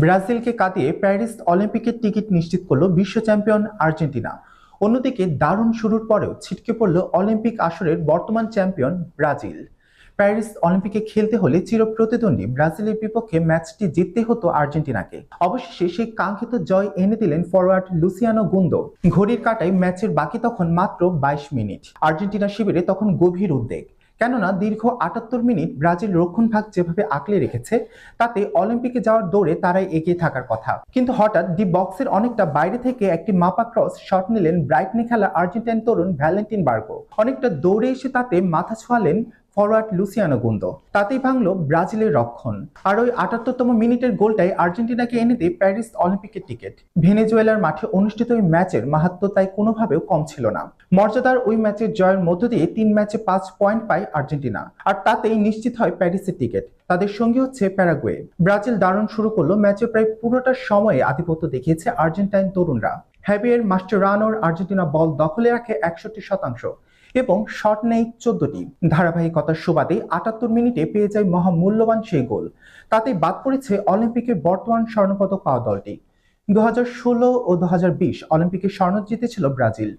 ব্রাজিলকে কাটিয়ে প্যারিস অলিম্পিকের টিকিট নিশ্চিত করল বিশ্ব চ্যাম্পিয়ন আর্জেন্টিনা। অন্যদিকে দারুণ শুরুর পরেও ছিটকে পড়ল অলিম্পিক আসরের বর্তমান চ্যাম্পিয়ন ব্রাজিল। প্যারিস অলিম্পিকে খেলতে হলে চিরপ্রতিদ্বন্দ্বী ব্রাজিলের বিপক্ষে ম্যাচটি জিততে হতো আর্জেন্টিনাকে। অবশেষে সেই কাঙ্ক্ষিত জয় এনে দিলেন ফরওয়ার্ড লুসিয়ানো গুন্দো। ঘড়ির কাঁটায় ম্যাচের বাকি তখন মাত্র 22 মিনিট। আর্জেন্টিনা শিবিরে তখন গভীর উদ্বেগ, কেননা দীর্ঘ 78 মিনিট ব্রাজিল রক্ষণভাগ যেভাবে আঁকড়ে রেখেছে, তাতে অলিম্পিকে যাওয়ার দৌড়ে তারাই এগিয়ে থাকার কথা। কিন্তু হঠাৎ ডি বক্সের অনেকটা বাইরে থেকে একটি মাপা ক্রস শট নিলেন ব্রাইটনে খেলা আর্জেন্টাইন তরুণ ভ্যালেন্টিন বার্গো। অনেকটা দৌড়ে এসে তাতে মাথা ছোঁয়ালেন ফরওয়ার্ড লুসিয়ানো গুন্দো। তাতেই ভাঙল ব্রাজিলের রক্ষণ। আর ওই 78তম মিনিটের গোলটাই আর্জেন্টিনাকে এনে দেয় প্যারিস অলিম্পিকের টিকিট। ভেনেজুয়েলার মাঠে অনুষ্ঠিত ওই ম্যাচের মাহাত্ম্য তাই কোনোভাবেও কম ছিল না। মর্যাদার ওই ম্যাচের জয়ের মধ্য দিয়ে 3 ম্যাচে 5 পয়েন্ট পায় আর্জেন্টিনা, আর তাতেই নিশ্চিত হয় প্যারিসের টিকিট। তাদের সঙ্গী হচ্ছে প্যারাগুয়ে। ব্রাজিল দারুণ শুরু করলো, ম্যাচে প্রায় পুরোটা সময়ে আধিপত্য দেখিয়েছে আর্জেন্টাইন তরুণরা। হ্যাভিয়ের মাস্টেরানোর আর্জেন্টিনা বল দখলে রাখে 61% এবং শট নেই 14টি। ধারাবাহিকতার সুবাদে 78 মিনিটে পেয়ে যায় মহামূল্যবান সেই গোল। তাতেই বাদ পড়েছে অলিম্পিকের বর্তমান স্বর্ণপদক পাওয়া দলটি। 2016 ও 2020 অলিম্পিকে স্বর্ণ জিতেছিল ব্রাজিল।